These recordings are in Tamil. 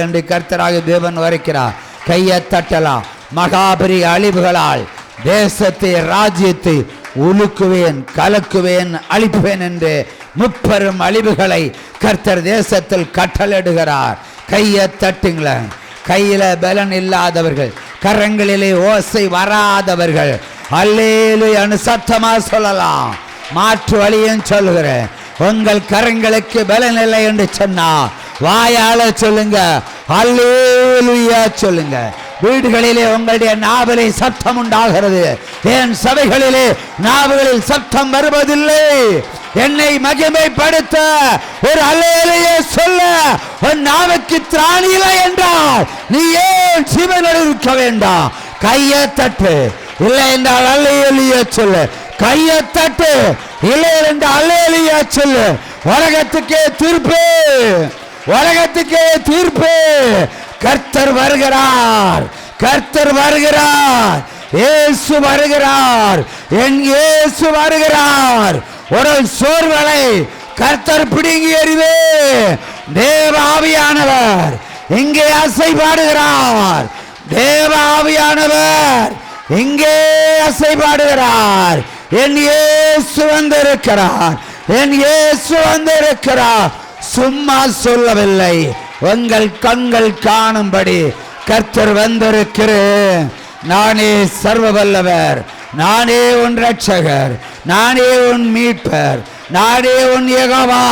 என்று கர்த்தராக தேவன் வரைக்கிறார். கையை தட்டலாம். மகாபெரிய அழிவுகளால் தேசத்தை ராஜ்யத்தை உலுக்குவேன், கலக்குவேன், அழிப்பேன் என்று முப்பெரும் அழிவுகளை கர்த்தர் தேசத்தில் கட்டளையிடுகிறார். கையை தட்டுங்களேன். கையில பலன் இல்லாதவர்கள், கரங்களிலே ஓசை வராதவர்கள் அல்லேலூயா சத்தமா சொல்லலாம். மாற்று வழியும் சொல்லுகிறேன். உங்கள் கரங்களுக்கு பலன் இல்லை என்று சொன்னா வாயால சொல்லுங்க, அல்லேலூயா சொல்லுங்க. வீடுகளிலே உங்களுடைய நாவலை சத்தம் உண்டாகிறது. என் சபைகளிலே நாவுகளில் சத்தம் வருவதில்லை. என்னை மகிமைப்படுத்த ஒரு அல்லேலூயா சொல்ல உன் நாவுக்கு திராணி இல்லை என்றால் நீ ஏன் ஜீவனோடு இருக்க வேண்டாம். கையை தட்டு. இல்லை என்றால் அல்லேலூயா சொல்லு. கையை தட்டு. இல்லை என்றால் அல்லேலூயா சொல்லு. உலகத்துக்கே தீர்ப்பு, உலகத்துக்கே தீர்ப்பு. கர்த்தர் வருகிறார், கர்த்தர் வருகிறார், இயேசு வருகிறார், என் இயேசு வருகிறார். ஒரு சோர்வலை கர்த்தர் பிடுங்கி எறிவே. தேவ ஆவியானவர் இங்கே அசைபாடுகிறார். தேவ ஆவியானவர் இங்கே அசைபாடுகிறார். என் இயேசு வந்திருக்கிறார், என் இயேசு வந்திருக்கிறார். சும்மா சொல்லவில்லை, உங்கள் கண்கள் காணும்படி கர்த்தர் வந்திருக்கிறேன். நானே சர்வ வல்லவர், நானே உன் ரட்சகர், நானே உன் மீட்பர், நானே உன் யெகோவா,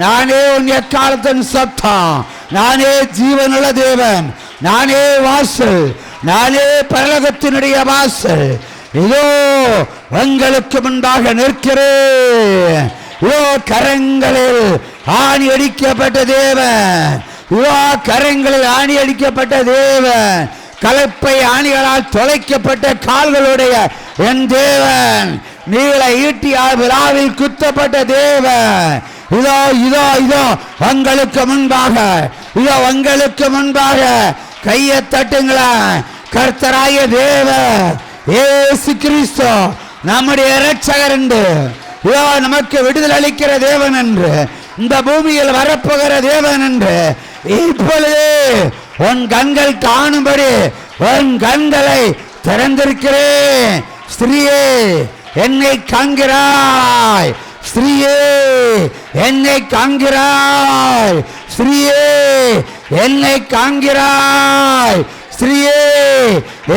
நானே உன் எக்காலத்தின் சத்தம், நானே ஜீவனுள்ள தேவன், நானே வாசல், நானே பரலோகத்தினுடைய வாசல். இதோ உங்களுக்கு முன்பாக நிற்கிறேன். இதோ கரங்களில் ஆணி அடிக்கப்பட்ட தேவன், இதோ கரங்களில் ஆணி அடிக்கப்பட்ட தேவன், கலப்பை ஆணிகளால் தொலைக்கப்பட்ட கால்களுடைய என் தேவன், நீள ஈட்டியால் விழாவில் குத்தப்பட்ட தேவன். இதோ இதோ இதோ உங்களுக்கு முன்பாக, இதோ உங்களுக்கு முன்பாக. கையை தட்டுங்களா. கர்த்தராகிய தேவன் இயேசு கிறிஸ்து நம்முடைய இரட்சகர் என்று, இதோ நமக்கு விடுதலை அளிக்கிற தேவன் என்று, இந்த பூமியில் வரப்போகிற தேவன் என்று இப்பொழுது உன் கண்கள் காணும்படி உன் கண்களை திறந்திருக்கிறேன். ஸ்திரீயே என்னை காண்கிறாய், ஸ்திரீயே என்னை காண்கிறாய், ஸ்திரீயே என்னை காண்கிறாய், ஸ்திரீயே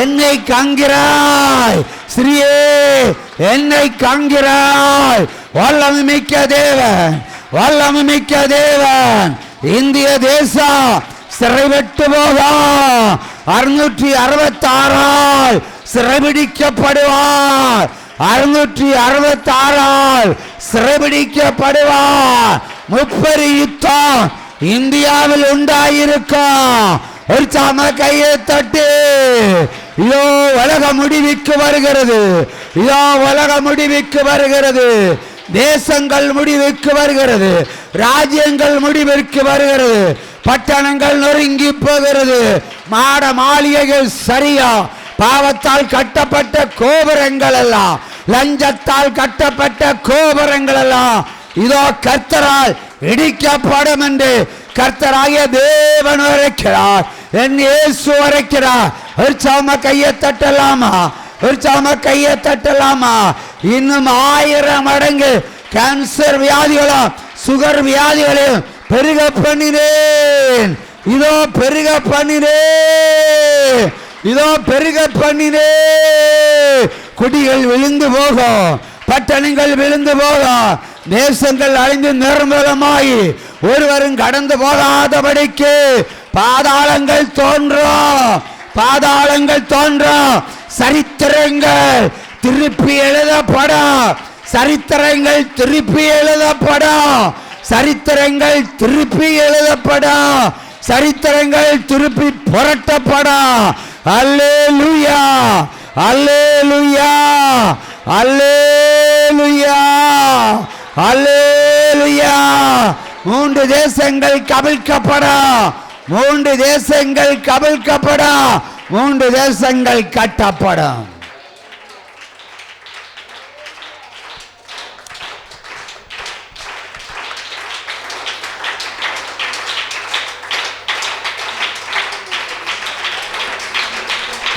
என்னை காண்கிறாய், ஸ்திரீயே என்னை காண்கிறாய். வல்லமை மிக்க தேவன், வல்லமை மிக்க தேவன். இந்திய தேசம் சிறைவிட்டு போகா. 666 சிறைபிடிக்கப்படுவார், 666 சிறைபிடிக்கப்படுவார். 30 யுத்தம் இந்தியாவில் உண்டாயிருக்கும். ஒரு சாம கையை தட்டு. இதோ உலக முடிவுக்கு வருகிறது, இதோ உலக முடிவுக்கு வருகிறது, தேசங்கள் முடிவுக்கு வருகிறது, ராஜ்யங்கள் முடிவிற்கு வருகிறது, பட்டணங்கள் நொறுங்கி போகிறது, மாட மாளிகைகள் சரியா, பாவத்தால் கட்டப்பட்ட கோபுரங்கள் எல்லாம், லஞ்சத்தால் கட்டப்பட்ட கோபுரங்கள் எல்லாம் இதோ கர்த்தரால் இடிக்கப்படும் என்று கர்த்தராகிய தேவன் வரைக்கிறார், என் இயேசு வரைக்கிறார். ஒரு சாம கையை தட்டலாமா, ஒரு சாம கையை தட்டலாமா. இன்னும் 1000 மடங்கு கேன்சர் வியாதிகளும் சுகர் வியாதிகளையும் பெருக பண்ணினேன். இதோ பெருக பண்ணினேன், இதோ பெருக பண்ணினேன். குடிகள் விழுந்து போகும், பட்டணங்கள் விழுந்து போகும், தேசங்கள் அழிந்து நிர்மூலமாய் ஒருவரும் கடந்து போகாதபடிக்கு பாதாளங்கள் தோன்றும், பாதாளங்கள் தோன்றும். சரித்திரங்கள் திருப்பி எழுதப்படும், சரித்திரங்கள் திருப்பி எழுதப்படும், சரித்திரங்கள் திருப்பி எழுதப்படும், சரித்திரங்கள் திருப்பி புரட்டப்படும். அல்லேலூயா, அல்லேலூயா, அல்லேலூயா, அல்லேலூயா. 3 தேசங்கள் கவிழ்க்கப்படும், 3 தேசங்கள் கவிழ்க்கப்படும், 3 தேசங்கள் கட்டப்படும்.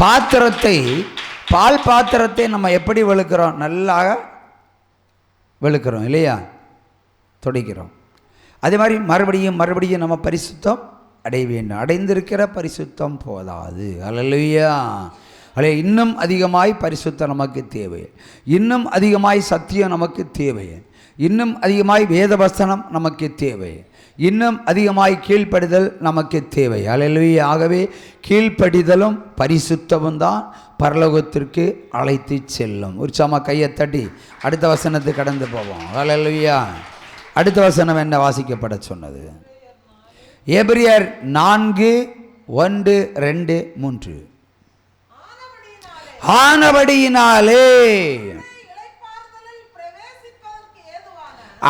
பால் பாத்திரத்தை நம்ம எப்படி வெளுக்கிறோம்? நல்லா வெளுக்கிறோம் இல்லையா? துடைக்கிறோம். அதே மாதிரி மறுபடியும் நம்ம பரிசுத்தம் அடைய வேண்டும். அடைந்திருக்கிற பரிசுத்தம் போதாது. அல்லேலூயா. இன்னும் அதிகமாய் பரிசுத்தம் நமக்கு தேவை. இன்னும் அதிகமாய் சத்தியம் நமக்கு தேவை. இன்னும் அதிகமாய் வேதவசனம் நமக்கு தேவை. இன்னும் அதிகமாய் கீழ்ப்படிதல் நமக்கு தேவை. அல்லேலூயா. ஆகவே கீழ்ப்படிதலும் பரிசுத்தமும் தான் பரலோகத்திற்கு அழைத்து செல்லும். உற்சாகமாக கையை தட்டி அடுத்த வசனத்துக்கு கடந்து போவோம். அல்லேலூயா. அடுத்த வசனம் என்ன வாசிக்கப்பட சொன்னது? எபிரியர் 4:1-2-3. ஆனபடியினாலே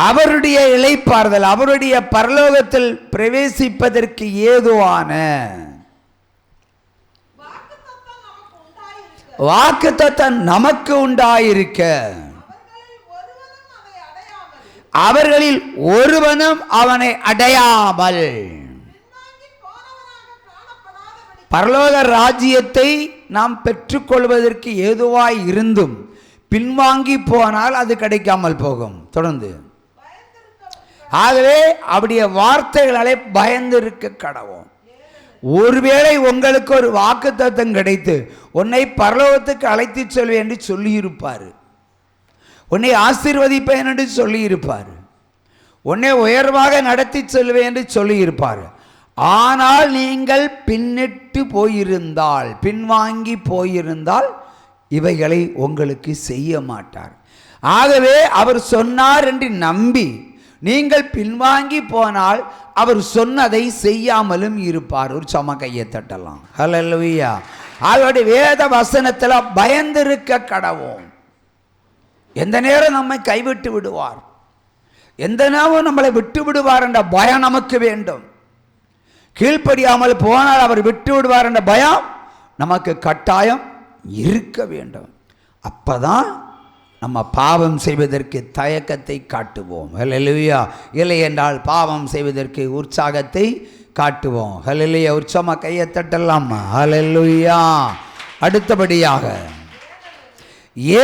அவருடைய இளைப்பாறுதல், அவருடைய பரலோகத்தில் பிரவேசிப்பதற்கு ஏதுவான வாக்குத்தத்தம் நமக்கு உண்டாயிருக்க அவர்களில் ஒருவனும் அவனை அடையாமல் பரலோக ராஜ்யத்தை நாம் பெற்றுக்கொள்வதற்கு ஏதுவாய் இருந்தும் பின்வாங்கி போனால் அது கிடைக்காமல் போகும். தொடர்ந்து ஆகவே அப்படியே வார்த்தைகளாலே பயந்திருக்க கடவோம். ஒருவேளை உங்களுக்கு ஒரு வாக்குத்தத்தம் கிடைத்து உன்னை பரலோகத்துக்கு அழைத்து செல்வேன் என்று சொல்லியிருப்பார், உன்னை ஆசீர்வதிப்பேன் என்று சொல்லியிருப்பார், உன்னை உயர்வாக நடத்தி செல்வேன் என்று சொல்லியிருப்பார். ஆனால் நீங்கள் பின்னிட்டு போயிருந்தால், பின்வாங்கி போயிருந்தால் இவைகளை உங்களுக்கு செய்ய மாட்டார். ஆகவே அவர் சொன்னார் என்று நம்பி நீங்கள் பின்வாங்கி போனால் அவர் சொன்னதை செய்யாமலும் இருப்பார். ஒரு சம கையை தட்டலாம். ஹல்லேலூயா. அவருடைய வேத வசனத்தில் பயந்திருக்க கடவோம். எந்த நேரம் நம்மை கைவிட்டு விடுவார், எந்த நேரம் நம்மளை விட்டு விடுவார் என்ற பயம் நமக்கு வேண்டும். கீழ்ப்படியாமல் போனால் அவர் விட்டு விடுவார் என்ற பயம் நமக்கு கட்டாயம் இருக்க வேண்டும். அப்பதான் நம்ம பாவம் செய்வதற்கு தயக்கத்தை காட்டுவோம். ஹல்லேலூயா. இல்லை என்றால் பாவம் செய்வதற்கு உற்சாகத்தை காட்டுவோம். ஹல்லேலூயா. உற்சாகமா கையை தட்டலாம். ஹல்லேலூயா. அடுத்தபடியாக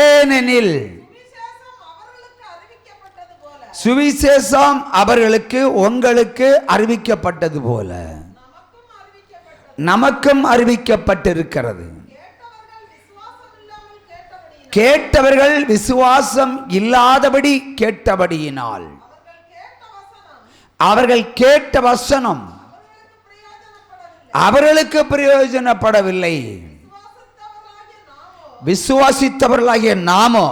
ஏனெனில் சுவிசேஷம் அவர்களுக்கு உங்களுக்கு அறிவிக்கப்பட்டது போல நமக்கும் அறிவிக்கப்பட்டிருக்கிறது. கேட்டவர்கள் விசுவாசம் இல்லாதபடி கேட்டபடியினால் அவர்கள் கேட்ட வசனம் அவர்களுக்கு பிரயோஜனப்படவில்லை. விசுவாசித்தவர்களாகிய நாமோ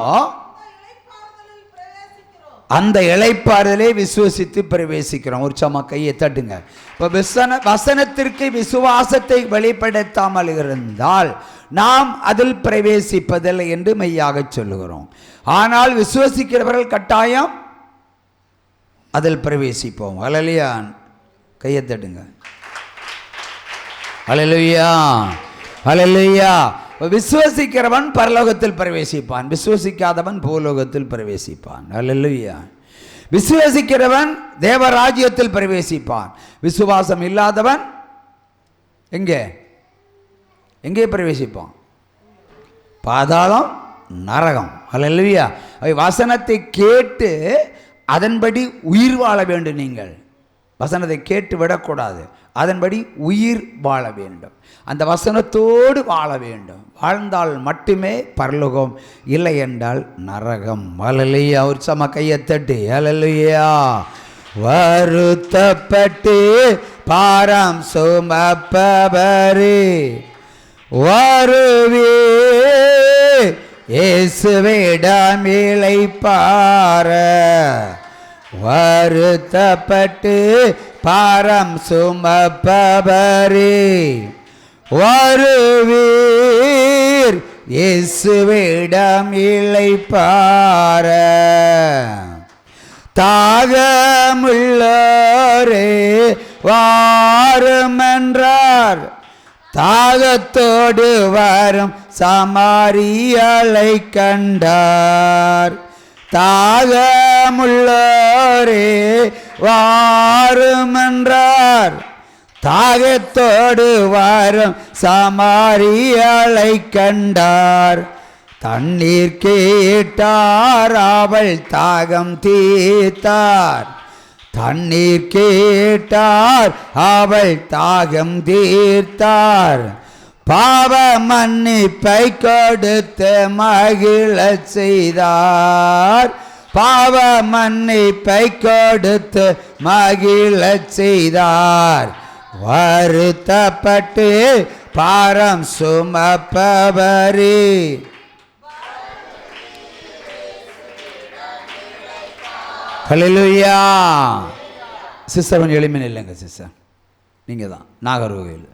அந்த இளைப்பாறுதலை விசுவாசித்து பிரவேசிக்கிறோம். ஒரு சம கையை தட்டுங்க. இப்போ வசனத்திற்கு விசுவாசத்தை வெளிப்படுத்தாமல் இருந்தால் நாம் அதில் பிரவேசிப்பதில்லை என்று மெய்யாக சொல்லுகிறோம். ஆனால் விசுவாசிக்கிறவர்கள் கட்டாயம் அதில் பிரவேசிப்போம். ஹல்லேலூயா. கையை தட்டுங்க. ஹல்லேலூயா. ஹல்லேலூயா. விசுவாசிக்கிறவன் பரலோகத்தில் பிரவேசிப்பான், விசுவாசிக்காதவன் பூலோகத்தில் பிரவேசிப்பான். ஹல்லேலூயா. விசுவாசிக்கிறவன் தேவராஜ்யத்தில் பிரவேசிப்பான், விசுவாசம் இல்லாதவன் எங்கே பிரவேசிப்பான்? பாதாளம், நரகம். ஹல்லேலூயா. வசனத்தை கேட்டு அதன்படி உயிர் வாழ வேண்டும். நீங்கள் வசனத்தை கேட்டு விடக்கூடாது, அதன்படி உயிர் வாழ வேண்டும். அந்த வசனத்தோடு வாழ வேண்டும். வாழ்ந்தால் மட்டுமே பரலோகம், இல்லை என்றால் நரகம். ஹல்லேலூயா. ஒரு சம கையை தட்டி ஹல்லேலூயா. வருத்தப்பட்டு பாரம் சுமப்பவரே வருவே இயேசுவிடம் இளைப்பாற. வருத்தப்பட்டு பாரம் சுமப்பவரே வருவீர் இயேசுவிடம் இளைப்பாற. தாகமுள்ளோரே வாருமென்றார், தாகத்தோடு வரும் சமாரியலை கண்டார். தாகமுள்ளோரே வாருமென்றார், தாகத்தோடு வரும் சமாரியாளை கண்டார். தண்ணீர் கேட்டார், அவள் தாகம் தீர்த்தார். தண்ணீர் கேட்டார், அவள் தாகம் தீர்த்தார். பாவ மன்னிப்பை கொடுத்து மகிழச் செய்தார். பாவ மன்னிப்பை கொடுத்து மகிழச் செய்தார். வருத்தப்பட்டு பாரம் சுமப்பவரே. ஹல்லேலூயா. சிஸ்டர் கொஞ்சம் எளிமையில் இல்லைங்க சிஸ்டர், நீங்கள் தான் நாகர்கோவில்.